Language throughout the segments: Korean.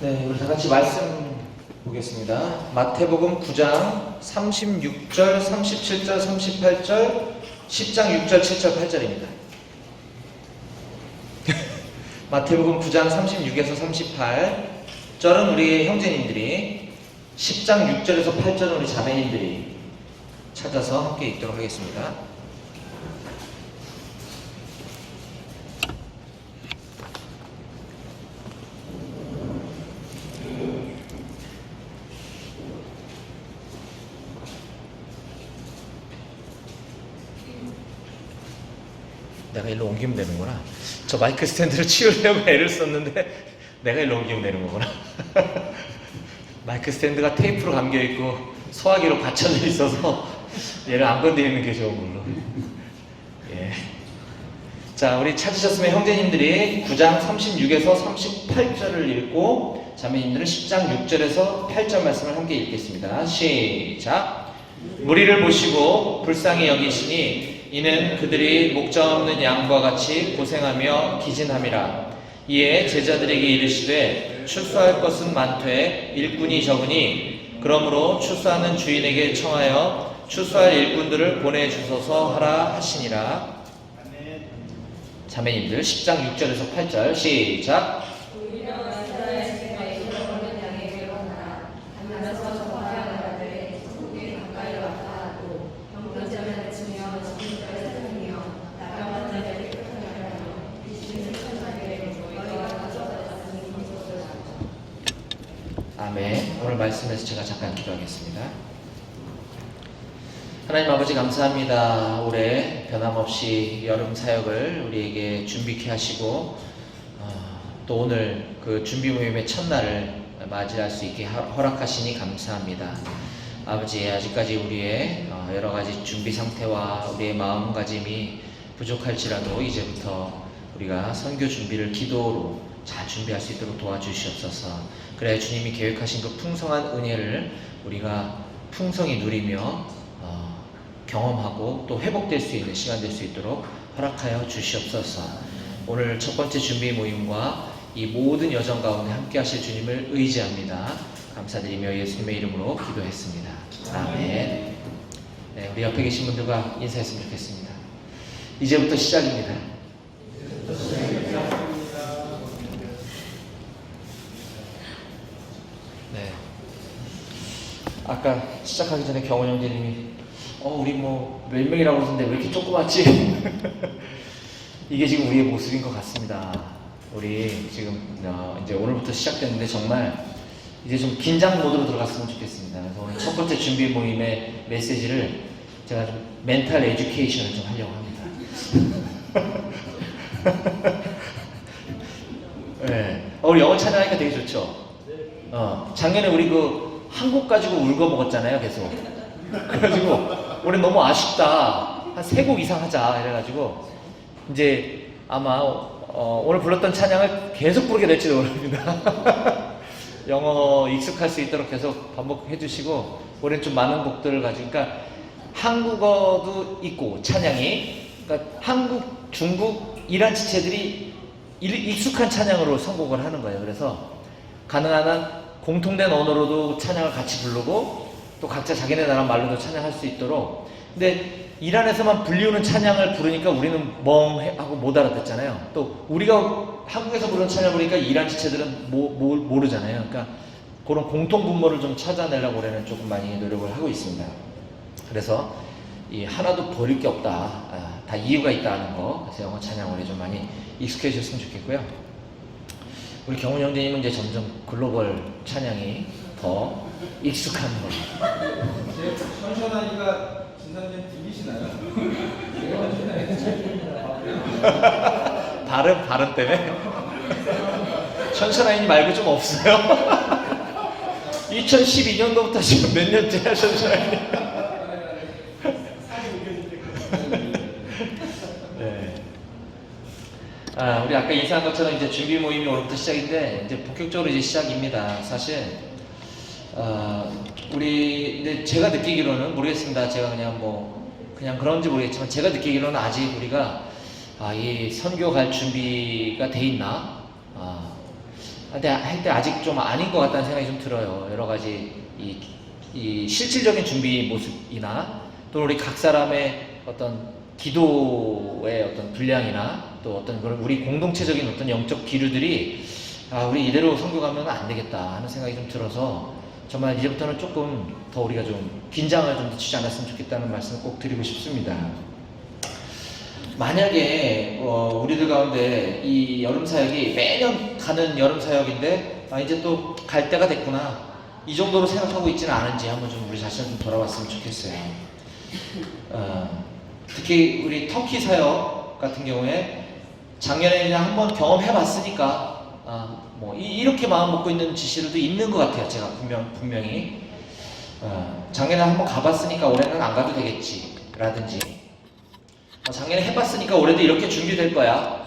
네, 우리 다 같이 말씀 보겠습니다. 마태복음 9장 36절, 37절, 38절, 10장 6절, 7절, 8절입니다. 마태복음 9장 36에서 38절은 우리 형제님들이, 10장 6절에서 8절은 우리 자매님들이 찾아서 함께 읽도록 하겠습니다. 내가 일로 옮기면 되는구나. 저 마이크 스탠드를 치우려고 애를 썼는데 내가 일로 옮기면 되는 거구나. 마이크 스탠드가 테이프로 감겨있고 소화기로 받쳐져 있어서 얘를 안 건드리는 게 좋은 걸로. 예. 자, 우리 찾으셨으면 형제님들이 9장 36에서 38절을 읽고 자매님들은 10장 6절에서 8절 말씀을 함께 읽겠습니다. 시작. 무리를 보시고 불쌍히 여기시니 이는 그들이 목자 없는 양과 같이 고생하며 기진함이라. 이에 제자들에게 이르시되 출소할 것은 많되 일꾼이 적으니 그러므로 출소하는 주인에게 청하여 출소할 일꾼들을 보내주소서 하라 하시니라. 자매님들 10장 6절에서 8절 시작. 아멘. 오늘 말씀에서 제가 잠깐 기도하겠습니다. 하나님 아버지 감사합니다. 올해 변함없이 여름 사역을 우리에게 준비케 하시고 또 오늘 그 준비 모임의 첫날을 맞이할 수 있게 허락하시니 감사합니다. 아버지, 아직까지 우리의 여러 가지 준비 상태와 우리의 마음가짐이 부족할지라도 이제부터 우리가 선교 준비를 기도로 잘 준비할 수 있도록 도와주시옵소서. 그래야 주님이 계획하신 그 풍성한 은혜를 우리가 풍성히 누리며 경험하고 또 회복될 수 있는 시간 될 수 있도록 허락하여 주시옵소서. 오늘 첫 번째 준비 모임과 이 모든 여정 가운데 함께 하실 주님을 의지합니다. 감사드리며 예수님의 이름으로 기도했습니다. 아멘. 네, 우리 옆에 계신 분들과 인사했으면 좋겠습니다. 이제부터 시작입니다. 네. 아까 시작하기 전에 경원 형제님이 우리 몇 명이라고 그러는데 왜 이렇게 조그맣지? 이게 지금 우리의 모습인 것 같습니다. 우리 지금 이제 오늘부터 시작됐는데 정말 이제 좀 긴장 모드로 들어갔으면 좋겠습니다. 그래서 오늘 첫 번째 준비 모임의 메시지를 제가 좀 멘탈 에듀케이션을 좀 하려고 합니다. 네. 우리 영어 찬양하니까 되게 좋죠? 작년에 우리 한국 가지고 울고 먹었잖아요, 계속. 그래가지고 올해 너무 아쉽다. 한 3곡 이상 하자. 이래가지고 이제 아마 오늘 불렀던 찬양을 계속 부르게 될지도 모릅니다. 영어 익숙할 수 있도록 계속 반복해 주시고 올해는 좀 많은 곡들을 가지고, 그러니까 한국어도 있고 찬양이, 그러니까 한국, 중국, 이란 지체들이 익숙한 찬양으로 선곡을 하는 거예요. 그래서 가능한 한 공통된 언어로도 찬양을 같이 부르고 또 각자 자기네 나라 말로도 찬양할 수 있도록. 근데 이란에서만 불리우는 찬양을 부르니까 우리는 멍하고 못 알아듣잖아요. 또 우리가 한국에서 부르는 찬양을 부르니까 이란 지체들은 모르잖아요. 그러니까 그런 공통 분모를 좀 찾아내려고 올해는 조금 많이 노력을 하고 있습니다. 그래서 이 하나도 버릴 게 없다, 다 이유가 있다는 거. 그래서 영어 찬양 올해 좀 많이 익숙해지셨으면 좋겠고요. 우리 경훈 형제님은 이제 점점 글로벌 찬양이 더 익숙한 걸로. 천천하니까 진사님 들리시나요? 발음 때문에? 천천하니 말고 좀 없어요? 2012년도부터 지금 몇 년째야, 천천하니? 네. 우리 아까 인사한 것처럼 이제 준비 모임이 오늘부터 시작인데, 이제 본격적으로 이제 시작입니다. 사실, 근데 제가 느끼기로는 모르겠습니다. 제가 그냥 그런지 모르겠지만 제가 느끼기로는 아직 우리가 이 선교 갈 준비가 돼 있나? 근데 할 때 아직 좀 아닌 것 같다는 생각이 좀 들어요. 여러 가지 이 실질적인 준비 모습이나 또 우리 각 사람의 어떤 기도의 어떤 분량이나 또 어떤 우리 공동체적인 어떤 영적 기류들이 우리 이대로 성교가면 안 되겠다 하는 생각이 좀 들어서 정말 이제부터는 조금 더 우리가 좀 긴장을 좀 늦추지 않았으면 좋겠다는 말씀을 꼭 드리고 싶습니다. 만약에 우리들 가운데 이 여름 사역이 매년 가는 여름 사역인데 이제 또 갈 때가 됐구나 이 정도로 생각하고 있지는 않은지 한번 좀 우리 자신을 좀 돌아봤으면 좋겠어요. 특히 우리 터키 사역 같은 경우에 작년에 그냥 한번 경험해봤으니까 뭐 이렇게 마음 먹고 있는 지시들도 있는 것 같아요. 제가 분명히 작년에 한번 가봤으니까 올해는 안 가도 되겠지 라든지 작년에 해봤으니까 올해도 이렇게 준비될 거야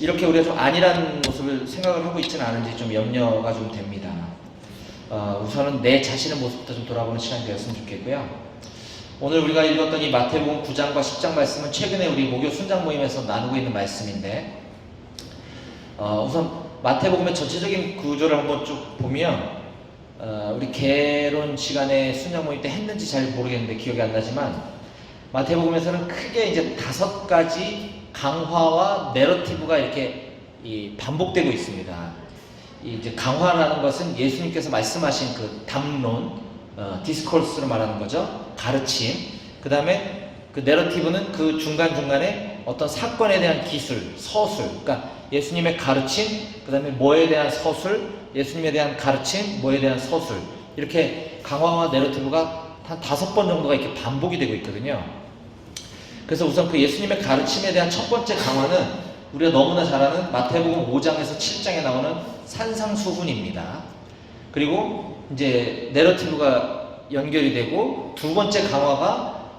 이렇게 우리가 좀 아니란 모습을 생각을 하고 있지는 않은지 좀 염려가 좀 됩니다. 우선은 내 자신의 모습부터 좀 돌아보는 시간이 되었으면 좋겠고요. 오늘 우리가 읽었던 이 마태복음 9장과 10장 말씀은 최근에 우리 목요 순장 모임에서 나누고 있는 말씀인데 우선 마태복음의 전체적인 구조를 한번 쭉 보면 우리 개론 시간에 순장 모임 때 했는지 잘 모르겠는데 기억이 안 나지만 마태복음에서는 크게 이제 5가지 강화와 내러티브가 이렇게 반복되고 있습니다. 이제 강화라는 것은 예수님께서 말씀하신 그 담론, 디스코스로 말하는 거죠. 가르침. 그 다음에 그 내러티브는 그 중간중간에 어떤 사건에 대한 기술, 서술. 그러니까 예수님의 가르침, 그 다음에 뭐에 대한 서술, 예수님에 대한 가르침, 뭐에 대한 서술. 이렇게 강화와 내러티브가 한 5번 정도가 이렇게 반복이 되고 있거든요. 그래서 우선 그 예수님의 가르침에 대한 첫 번째 강화는 우리가 너무나 잘 아는 마태복음 5장에서 7장에 나오는 산상수훈입니다. 그리고 이제 내러티브가 연결이 되고 두 번째 강화가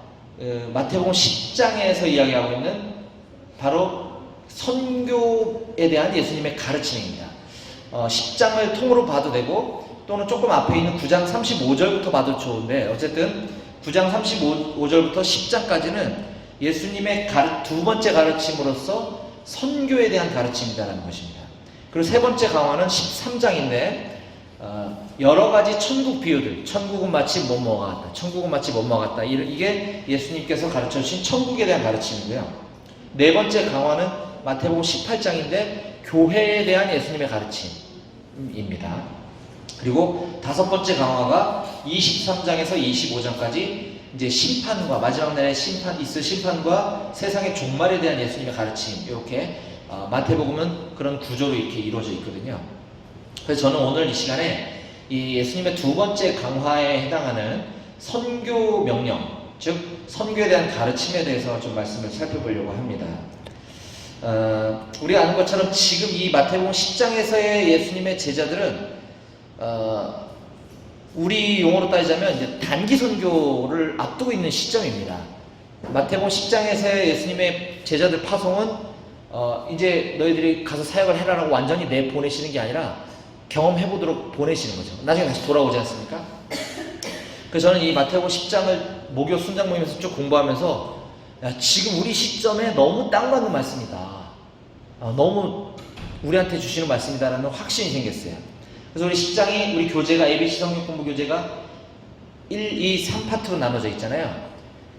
마태복음 10장에서 이야기하고 있는 바로 선교에 대한 예수님의 가르침입니다. 10장을 통으로 봐도 되고 또는 조금 앞에 있는 9장 35절부터 봐도 좋은데 어쨌든 9장 35절부터 10장까지는 예수님의 두 번째 가르침으로서 선교에 대한 가르침이다라는 것입니다. 그리고 세 번째 강화는 13장인데 여러 가지 천국 비유들, 천국은 마치 뭐뭐가 같다, 천국은 마치 뭐뭐가 같다, 이게 예수님께서 가르쳐 주신 천국에 대한 가르침이고요. 네 번째 강화는 마태복음 18장인데 교회에 대한 예수님의 가르침입니다. 그리고 다섯 번째 강화가 23장에서 25장까지 이제 심판과 마지막 날에 있을 심판과 세상의 종말에 대한 예수님의 가르침, 이렇게 마태복음은 그런 구조로 이렇게 이루어져 있거든요. 그래서 저는 오늘 이 시간에 이 예수님의 두 번째 강화에 해당하는 선교 명령, 즉 선교에 대한 가르침에 대해서 좀 말씀을 살펴보려고 합니다. 우리가 아는 것처럼 지금 이 마태복음 10장에서의 예수님의 제자들은 우리 용어로 따지자면 이제 단기 선교를 앞두고 있는 시점입니다. 마태복음 10장에서의 예수님의 제자들 파송은 이제 너희들이 가서 사역을 해라라고 완전히 내보내시는 게 아니라 경험해보도록 보내시는 거죠. 나중에 다시 돌아오지 않습니까? 그래서 저는 이 마태복음 10장을 목요 순장 모임에서 쭉 공부하면서 지금 우리 시점에 너무 딱 맞는 말씀이다. 너무 우리한테 주시는 말씀이다라는 확신이 생겼어요. 그래서 우리 10장이 우리 교재가 ABC 성경 공부 교재가 1, 2, 3파트로 나눠져 있잖아요.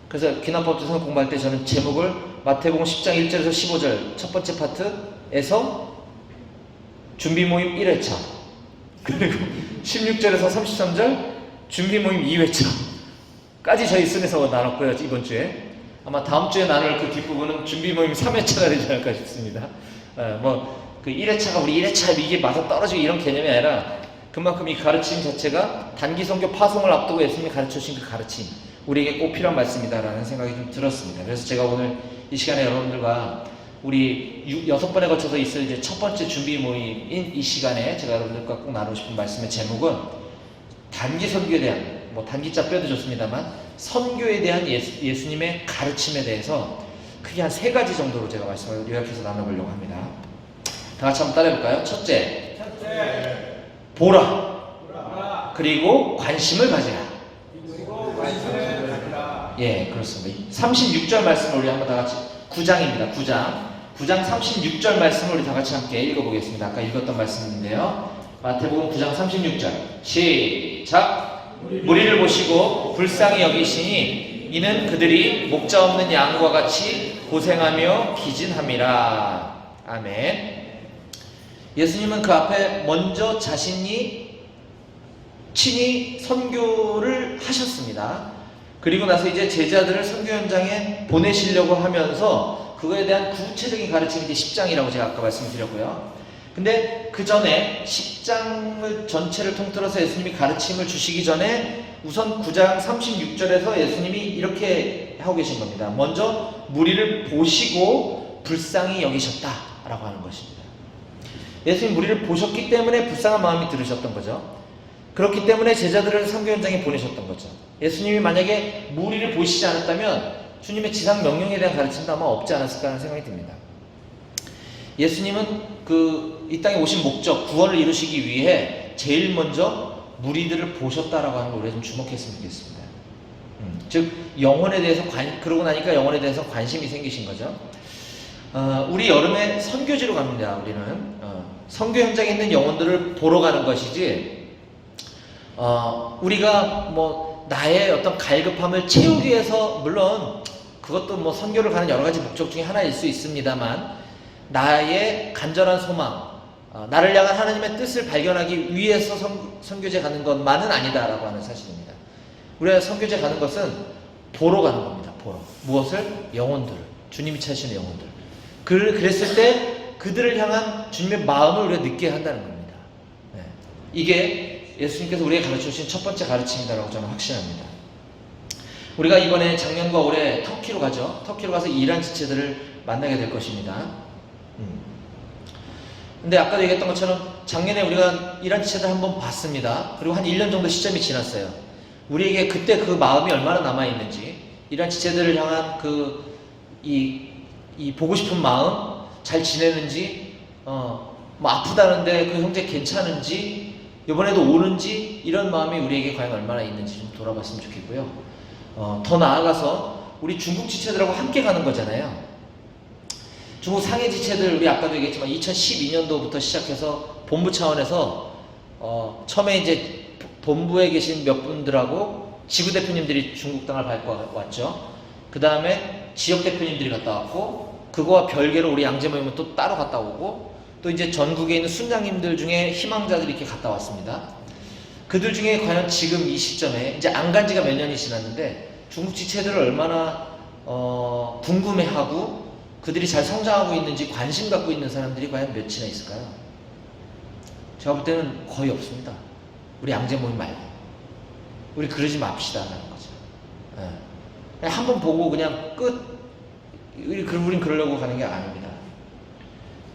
그래서 기남법조 성경 공부할 때 저는 제목을 마태복음 10장 1절에서 15절 첫 번째 파트에서 준비 모임 1회차, 그리고 16절에서 33절 준비 모임 2회차까지 저희 순에서 나눴고요. 이번 주에 아마 다음 주에 나눌 그 뒷부분은 준비 모임 3회차가 되지 않을까 싶습니다. 그 1회차가 우리 1회차 이게 맞아 떨어지고 이런 개념이 아니라 그만큼 이 가르침 자체가 단기 선교 파송을 앞두고 예수님이 가르쳐 주신 그 가르침, 우리에게 꼭 필요한 말씀이다라는 생각이 좀 들었습니다. 그래서 제가 오늘 이 시간에 여러분들과 우리 6번에 거쳐서 있을 이제 첫 번째 준비 모임인 이 시간에 제가 여러분들과 꼭 나누고 싶은 말씀의 제목은 단기 선교에 대한, 단기자 빼도 좋습니다만 선교에 대한 예수님의 가르침에 대해서 크게 한 3가지 정도로 제가 말씀을 요약해서 나눠보려고 합니다. 다 같이 한번 따라해볼까요? 첫째, 보라. 그리고 관심을 가지라. 예, 그렇습니다. 36절 말씀을 우리 한번 다 같이 9장입니다. 9장 9장 36절 말씀을 우리 다 같이 함께 읽어보겠습니다. 아까 읽었던 말씀인데요. 마태복음 9장 36절 시작. 무리를 보시고 불쌍히 여기시니 이는 그들이 목자 없는 양과 같이 고생하며 기진함이라. 아멘. 예수님은 그 앞에 먼저 자신이 친히 선교를 하셨습니다. 그리고 나서 이제 제자들을 선교 현장에 보내시려고 하면서 그거에 대한 구체적인 가르침이 이제 10장이라고 제가 아까 말씀드렸고요. 근데 그 전에 10장을 전체를 통틀어서 예수님이 가르침을 주시기 전에 우선 9장 36절에서 예수님이 이렇게 하고 계신 겁니다. 먼저 무리를 보시고 불쌍히 여기셨다라고 하는 것입니다. 예수님 무리를 보셨기 때문에 불쌍한 마음이 들으셨던 거죠. 그렇기 때문에 제자들을 선교 현장에 보내셨던 거죠. 예수님이 만약에 무리를 보시지 않았다면 주님의 지상 명령에 대한 가르침도 아마 없지 않았을까 하는 생각이 듭니다. 예수님은 이 땅에 오신 목적, 구원을 이루시기 위해 제일 먼저 무리들을 보셨다라고 하는 걸 우리가 좀 주목했으면 좋겠습니다. 즉 영혼에 대해서 그러고 나니까 영혼에 대해서 관심이 생기신 거죠. 우리 여름에 선교지로 갑니다. 우리는 선교 현장에 있는 영혼들을 보러 가는 것이지 우리가 뭐 나의 어떤 갈급함을 채우기 위해서, 물론 그것도 뭐 선교를 가는 여러 가지 목적 중에 하나일 수 있습니다만, 나의 간절한 소망, 나를 향한 하나님의 뜻을 발견하기 위해서 선교제 가는 것만은 아니다라고 하는 사실입니다. 우리가 선교제 가는 것은 보러 가는 겁니다. 보러. 무엇을? 영혼들을. 주님이 찾으시는 영혼들. 그랬을 때 그들을 향한 주님의 마음을 우리가 느끼게 한다는 겁니다. 네. 이게 예수님께서 우리에게 가르쳐주신 첫 번째 가르침이다라고 저는 확신합니다. 우리가 이번에 작년과 올해 터키로 가죠. 터키로 가서 이란 지체들을 만나게 될 것입니다. 근데 아까도 얘기했던 것처럼 작년에 우리가 이란 지체들 한번 봤습니다. 그리고 한 1년 정도 시점이 지났어요. 우리에게 그때 그 마음이 얼마나 남아있는지, 이란 지체들을 향한 이 보고 싶은 마음, 잘 지내는지, 뭐 아프다는데 그 형제 괜찮은지, 이번에도 오는지, 이런 마음이 우리에게 과연 얼마나 있는지 좀 돌아봤으면 좋겠고요. 더 나아가서 우리 중국 지체들하고 함께 가는 거잖아요. 중국 상해 지체들, 우리 아까도 얘기했지만 2012년도부터 시작해서 본부 차원에서 처음에 이제 본부에 계신 몇 분들하고 지구 대표님들이 중국 땅을 밟고 왔죠. 그 다음에 지역 대표님들이 갔다 왔고, 그거와 별개로 우리 양재 모임은 또 따로 갔다 오고, 또 이제 전국에 있는 순장님들 중에 희망자들이 이렇게 갔다 왔습니다. 그들 중에 과연 지금 이 시점에 이제 안 간 지가 몇 년이 지났는데 중국 지체들을 얼마나 궁금해하고 그들이 잘 성장하고 있는지 관심 갖고 있는 사람들이 과연 몇이나 있을까요? 제가 볼 때는 거의 없습니다. 우리 양재 모임 말고. 우리 그러지 맙시다라는 거죠. 네. 그냥 한번 보고 그냥 끝. 우린 그러려고 가는 게 아닙니다.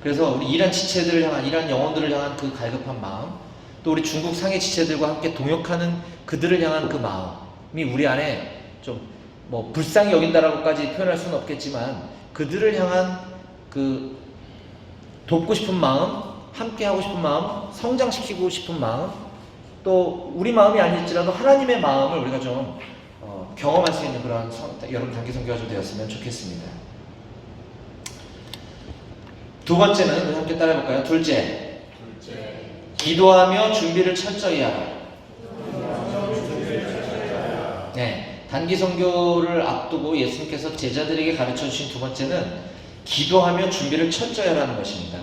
그래서 우리 이란 지체들을 향한, 이란 영혼들을 향한 그 갈급한 마음, 또 우리 중국 상해 지체들과 함께 동역하는 그들을 향한 그 마음이 우리 안에 좀 뭐 불쌍히 여긴다라고까지 표현할 수는 없겠지만, 그들을 향한 그 돕고 싶은 마음, 함께 하고 싶은 마음, 성장시키고 싶은 마음, 또 우리 마음이 아닐지라도 하나님의 마음을 우리가 좀 경험할 수 있는 그런 여러분 단기 선교가 좀 되었으면 좋겠습니다. 두 번째는 우리 함께 따라해볼까요? 둘째, 기도하며 준비를 철저히 하라. 네, 단기 선교를 앞두고 예수님께서 제자들에게 가르쳐주신 두 번째는 기도하며 준비를 철저히 하라는 것입니다.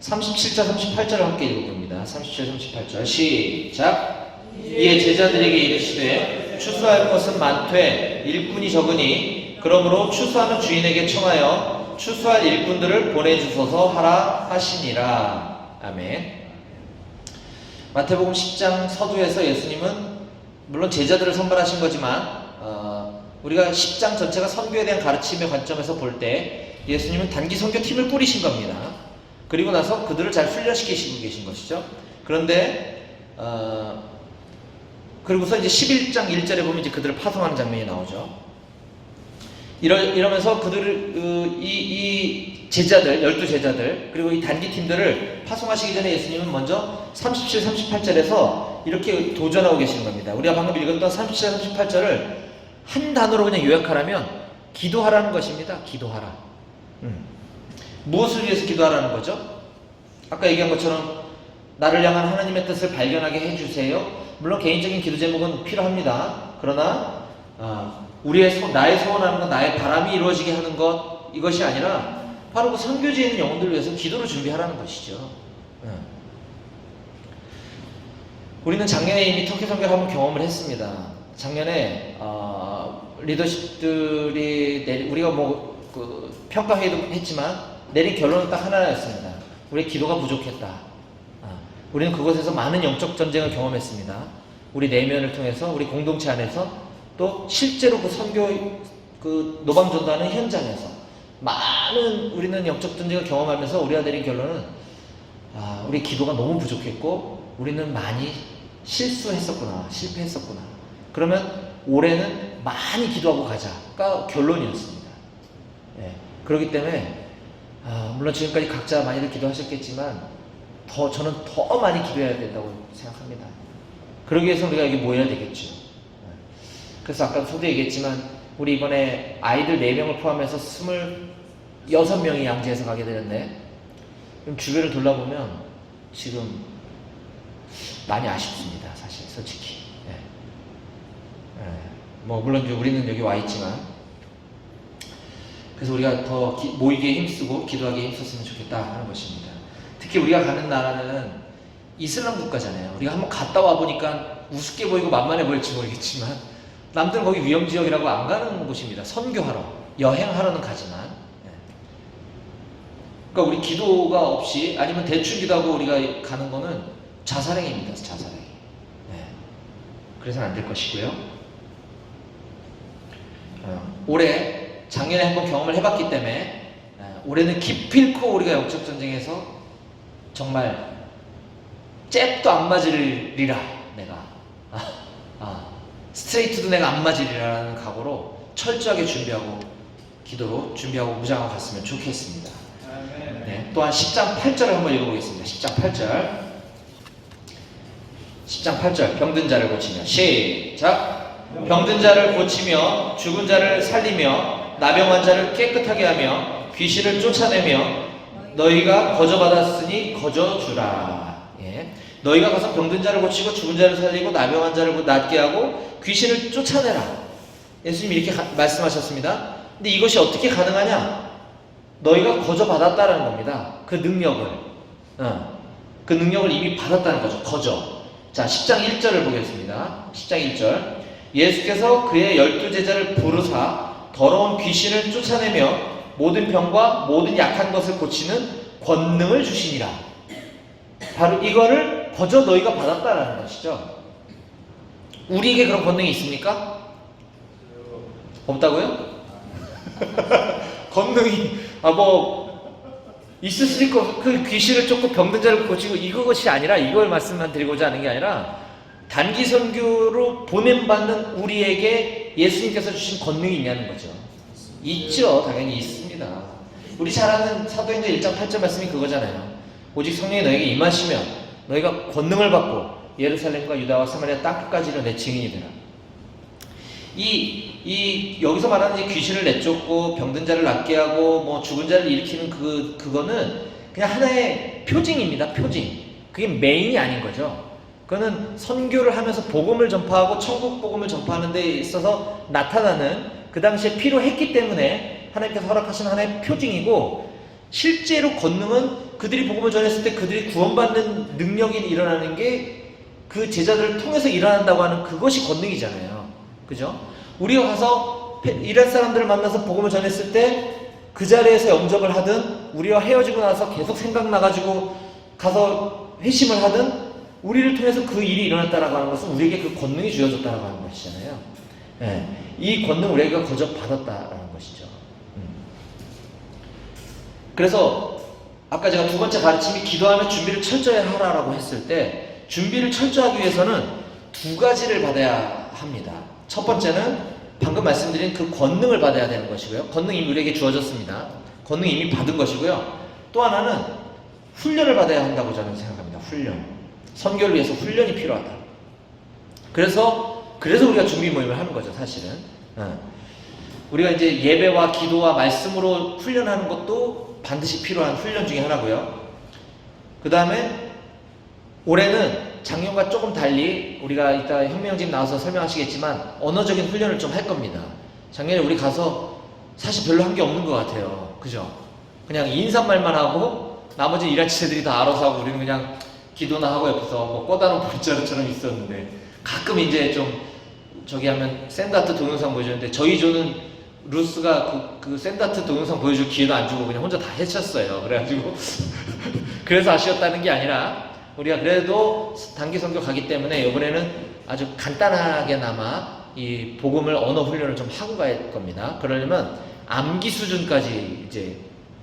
37절, 38절을 함께 읽어봅니다. 37, 38절 시작. 이에 제자들에게 이르시되 추수할 것은 많되 일꾼이 적으니 그러므로 추수하는 주인에게 청하여 추수할 일꾼들을 보내주소서 하라 하시니라. 아멘. 마태복음 10장 서두에서 예수님은 물론 제자들을 선발하신 거지만 우리가 10장 전체가 선교에 대한 가르침의 관점에서 볼 때 예수님은 단기 선교팀을 꾸리신 겁니다. 그리고 나서 그들을 잘 훈련시키시고 계신 것이죠. 그런데 그리고서 이제 11장 1절에 보면 이제 그들을 파송하는 장면이 나오죠. 이러면서 그들을 이 제자들, 12제자들, 그리고 이 단기팀들을 파송하시기 전에 예수님은 먼저 37, 38절에서 이렇게 도전하고 계시는 겁니다. 우리가 방금 읽었던 37, 38절을 한 단어로 그냥 요약하라면 기도하라는 것입니다. 기도하라. 무엇을 위해서 기도하라는 거죠? 아까 얘기한 것처럼 나를 향한 하나님의 뜻을 발견하게 해주세요. 물론 개인적인 기도 제목은 필요합니다. 그러나 나의 소원하는 것, 나의 바람이 이루어지게 하는 것, 이것이 아니라 바로 그 선교지에 있는 영혼들을 위해서 기도를 준비하라는 것이죠. 우리는 작년에 이미 터키 선교를 한번 경험을 했습니다. 작년에 리더십들이 우리가 평가회도 했지만 내린 결론은 딱 하나였습니다. 우리의 기도가 부족했다. 우리는 그곳에서 많은 영적 전쟁을 경험했습니다. 우리 내면을 통해서, 우리 공동체 안에서, 또 실제로 그 선교 노방 전도하는 현장에서 많은 우리는 영적 전쟁을 경험하면서 우리가 내린 결론은 우리 기도가 너무 부족했고 우리는 많이 실수했었구나, 실패했었구나. 그러면 올해는 많이 기도하고 가자가 결론이었습니다. 그렇기 때문에 물론 지금까지 각자 많이들 기도하셨겠지만 저는 더 많이 기도해야 된다고 생각합니다. 그러기 위해서 우리가 여기 모여야 되겠죠. 그래서 아까 소도 얘기했지만 우리 이번에 아이들 4명을 포함해서 26명이 양지에서 가게 되는데 주변을 돌아보면 지금 많이 아쉽습니다. 사실 솔직히. 물론 이제 우리는 여기 와 있지만, 그래서 우리가 더 모이기에 힘쓰고 기도하기에 힘썼으면 좋겠다 하는 것입니다. 특히 우리가 가는 나라는 이슬람 국가잖아요. 우리가 한번 갔다 와 보니까 우습게 보이고 만만해 보일지 모르겠지만 남들은 거기 위험지역이라고 안 가는 곳입니다. 선교하러, 여행하러는 가지만. 그러니까 우리 기도가 없이 아니면 대충 기도하고 우리가 가는 거는 자살행위입니다. 자살행위. 그래서는 안 될 것이고요. 올해 작년에 한번 경험을 해봤기 때문에 올해는 기필코 우리가 영적 전쟁에서 정말 잽도 안 맞으리라, 내가 스트레이트도 내가 안 맞으리라는 각오로 철저하게 준비하고 기도로 준비하고 무장하고 갔으면 좋겠습니다. 또한 10장 8절을 한번 읽어보겠습니다. 10장 8절. 10장 8절. 병든 자를 고치며, 시작. 병든 자를 고치며 죽은 자를 살리며 나병한 자를 깨끗하게 하며 귀신을 쫓아내며 너희가 거저받았으니 거저주라. 너희가 가서 병든 자를 고치고 죽은 자를 살리고 나병한 자를 낫게 하고 귀신을 쫓아내라. 예수님이 이렇게 말씀하셨습니다. 근데 이것이 어떻게 가능하냐? 너희가 거저받았다라는 겁니다. 그 능력을. 그 능력을 이미 받았다는 거죠. 거저. 자, 10장 1절을 보겠습니다. 10장 1절. 예수께서 그의 12제자를 부르사 더러운 귀신을 쫓아내며 모든 병과 모든 약한 것을 고치는 권능을 주시니라. 바로 이거를 거저 너희가 받았다라는 것이죠. 우리에게 그런 권능이 있습니까? 없다고요? 권능이 있을 수 있고, 그 귀신을 쫓고 병든 자를 고치고 이것이 아니라, 이걸 말씀만 드리고자 하는 게 아니라 단기 선교로 보냄받는 우리에게 예수님께서 주신 권능이 있냐는 거죠. 있죠. 당연히 있습니다. 우리 잘 아는 사도행전 1장 8절 말씀이 그거잖아요. 오직 성령이 너에게 임하시면 너희가 권능을 받고 예루살렘과 유다와 사마리아 땅끝까지 이르러 내 증인이 되라. 여기서 말하는 이 귀신을 내쫓고 병든 자를 낫게 하고 죽은 자를 일으키는 그거는 그냥 하나의 표징입니다. 표징. 그게 메인이 아닌 거죠. 그거는 선교를 하면서 복음을 전파하고 천국 복음을 전파하는 데 있어서 나타나는, 그 당시에 필요했기 때문에 하나님께서 허락하신 하나의 표징이고, 실제로 권능은 그들이 복음을 전했을 때 그들이 구원받는 능력이 일어나는 게 그 제자들을 통해서 일어난다고 하는 그것이 권능이잖아요. 그죠? 우리가 가서 이란 사람들을 만나서 복음을 전했을 때 그 자리에서 영접을 하든, 우리와 헤어지고 나서 계속 생각나가지고 가서 회심을 하든, 우리를 통해서 그 일이 일어났다라고 하는 것은 우리에게 그 권능이 주어졌다라고 하는 것이잖아요. 이 권능 우리가 거저 받았다라는 것이죠. 그래서 아까 제가 두 번째 가르침이 기도하며 준비를 철저히 하라라고 했을 때, 준비를 철저하기 위해서는 두 가지를 받아야 합니다. 첫 번째는 방금 말씀드린 그 권능을 받아야 되는 것이고요. 권능이 이미 우리에게 주어졌습니다. 권능이 이미 받은 것이고요. 또 하나는 훈련을 받아야 한다고 저는 생각합니다. 훈련. 선교를 위해서 훈련이 필요하다. 그래서 우리가 준비 모임을 하는 거죠, 사실은. 우리가 이제 예배와 기도와 말씀으로 훈련하는 것도 반드시 필요한 훈련 중에 하나고요. 그 다음에 올해는 작년과 조금 달리 우리가 이따 현명님 나와서 설명하시겠지만 언어적인 훈련을 좀 할 겁니다. 작년에 우리 가서 사실 별로 한 게 없는 것 같아요. 그죠? 그냥 인사말만 하고 나머지 일할 지체들이 다 알아서 하고 우리는 그냥 기도나 하고 옆에서 뭐 꺼다놓은 볼자루처럼 있었는데, 가끔 이제 좀 저기 하면 샌드아트 동영상 보여주는데 저희 조는 루스가 그 샌드아트 동영상 보여줄 기회도 안 주고 그냥 혼자 다 해쳤어요. 그래가지고 그래서 아쉬웠다는 게 아니라 우리가 그래도 단기 선교 가기 때문에 이번에는 아주 간단하게나마 이 복음을 언어 훈련을 좀 하고 갈 겁니다. 그러려면 암기 수준까지 이제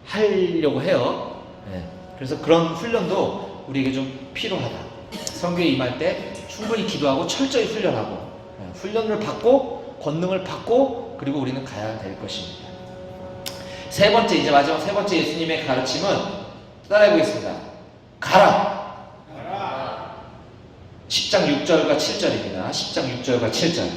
하려고 해요. 네. 그래서 그런 훈련도 우리에게 좀 필요하다. 선교에 임할 때 충분히 기도하고 철저히 훈련하고, 네. 훈련을 받고 권능을 받고 그리고 우리는 가야 될 것입니다. 세 번째, 이제 마지막 세 번째 예수님의 가르침은 따라해 보겠습니다. 가라. 10장 6절과 7절입니다. 10장 6절과 7절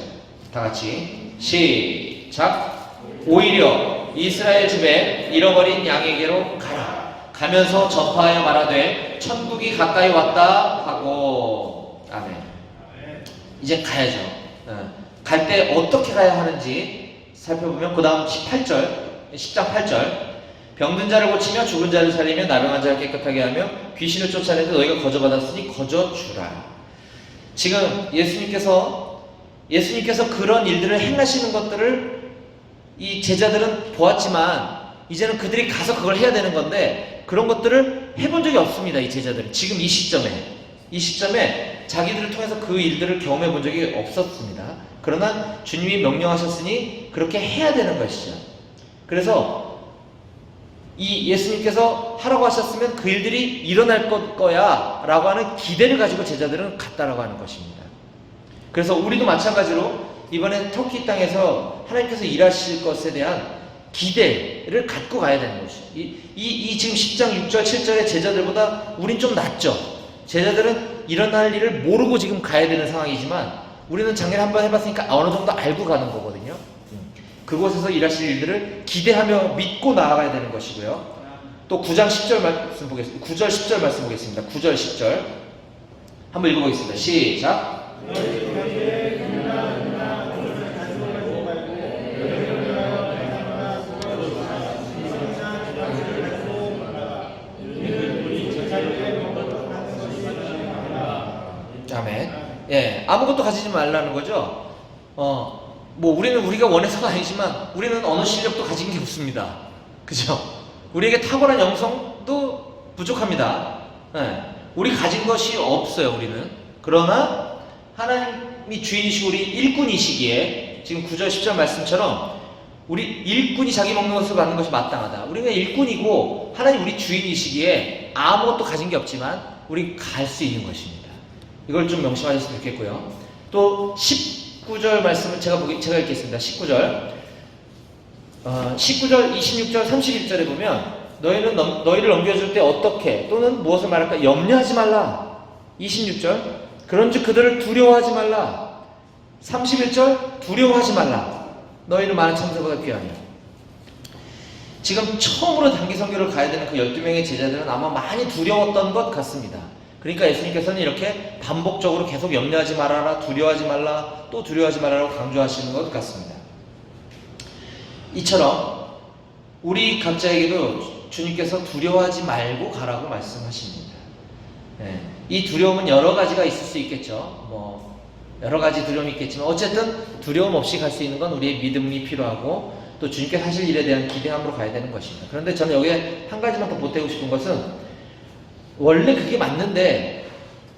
다 같이 시작. 오히려 이스라엘 집에 잃어버린 양에게로 가라. 가면서 전파하여 말하되 천국이 가까이 왔다 하고. 아멘. 이제 가야죠. 갈 때 어떻게 가야 하는지 살펴보면 그 다음 18절 10장 8절 병든 자를 고치며 죽은 자를 살리며 나병한 자를 깨끗하게 하며 귀신을 쫓아내도 너희가 거저받았으니 거저주라. 지금 예수님께서 그런 일들을 행하시는 것들을 이 제자들은 보았지만 이제는 그들이 가서 그걸 해야 되는 건데 그런 것들을 해본 적이 없습니다. 이 제자들은 지금 이 시점에 자기들을 통해서 그 일들을 경험해 본 적이 없었습니다. 그러나 주님이 명령하셨으니 그렇게 해야 되는 것이죠. 그래서 이 예수님께서 하라고 하셨으면 그 일들이 일어날 거야 라고 하는 기대를 가지고 제자들은 갔다라고 하는 것입니다. 그래서 우리도 마찬가지로 이번에 터키 땅에서 하나님께서 일하실 것에 대한 기대를 갖고 가야 되는 것이죠. 이 지금 10장 6절 7절의 제자들보다 우린 좀 낫죠. 제자들은 일어날 일을 모르고 지금 가야 되는 상황이지만 우리는 작년에 한번 해봤으니까 어느 정도 알고 가는 거거든요. 그곳에서 일하실 일들을 기대하며 믿고 나아가야 되는 것이고요. 또 9장 10절 말씀 보겠습니다. 9절 10절 말씀 보겠습니다. 9절 10절 한번 읽어보겠습니다. 시작. 아멘. 예, 아무것도 가지지 말라는 거죠. 뭐 우리는 우리가 원해서가 아니지만 우리는 언어 실력도 가진 게 없습니다. 그죠? 우리에게 탁월한 영성도 부족합니다. 네. 우리 가진 것이 없어요. 우리는. 그러나 하나님이 주인이시고 우리 일꾼이시기에 지금 9절 10절 말씀처럼 우리 일꾼이 자기 먹는 것을 받는 것이 마땅하다. 우리는 일꾼이고 하나님 우리 주인이시기에 아무것도 가진 게 없지만 우리 갈 수 있는 것입니다. 이걸 좀 명심하셨으면 좋겠고요. 또 19절 말씀을 제가 읽겠습니다. 19절 26절 31절에 보면 너희를 넘겨줄 때 어떻게 또는 무엇을 말할까 염려하지 말라. 26절 그런즉 그들을 두려워하지 말라. 31절 두려워하지 말라. 너희는 많은 참새보다 귀하니. 지금 처음으로 단기 선교를 가야 되는 그 12명의 제자들은 아마 많이 두려웠던 것 같습니다. 그러니까 예수님께서는 이렇게 반복적으로 계속 염려하지 말아라, 두려워하지 말라, 또 두려워하지 말라라고 강조하시는 것 같습니다. 이처럼 우리 각자에게도 주님께서 두려워하지 말고 가라고 말씀하십니다. 네. 이 두려움은 여러 가지가 있을 수 있겠죠. 뭐 여러 가지 두려움이 있겠지만 어쨌든 두려움 없이 갈 수 있는 건 우리의 믿음이 필요하고 또 주님께 하실 일에 대한 기대함으로 가야 되는 것입니다. 그런데 저는 여기에 한 가지만 더 보태고 싶은 것은 원래 그게 맞는데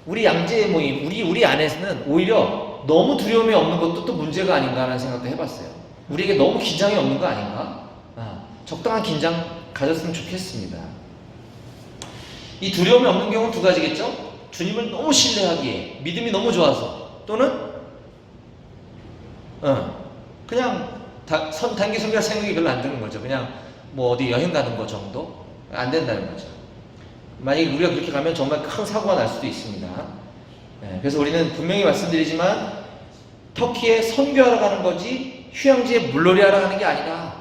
우리 양재 모임, 우리 안에서는 오히려 너무 두려움이 없는 것도 또 문제가 아닌가 하는 생각도 해봤어요. 우리에게 너무 긴장이 없는 거 아닌가? 적당한 긴장 가졌으면 좋겠습니다. 이 두려움이 없는 경우는 두 가지겠죠? 주님을 너무 신뢰하기에 믿음이 너무 좋아서 또는 그냥 단기 선교할 생각이 별로 안 드는 거죠. 그냥 뭐 어디 여행 가는 거 정도? 안 된다는 거죠. 만약에 우리가 그렇게 가면 정말 큰 사고가 날 수도 있습니다. 네, 그래서 우리는 분명히 말씀드리지만 터키에 선교하러 가는 거지 휴양지에 물놀이 하러 가는 게 아니다.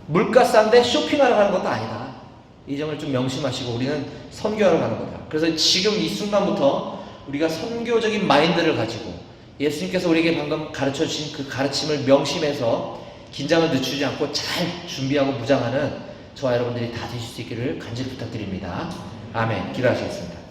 물가 싼데 쇼핑하러 가는 것도 아니다. 이 점을 좀 명심하시고 우리는 선교하러 가는 거다. 그래서 지금 이 순간부터 우리가 선교적인 마인드를 가지고 예수님께서 우리에게 방금 가르쳐 주신 그 가르침을 명심해서 긴장을 늦추지 않고 잘 준비하고 무장하는 저와 여러분들이 다 되실 수 있기를 간절히 부탁드립니다. 아멘. 기도하시겠습니다.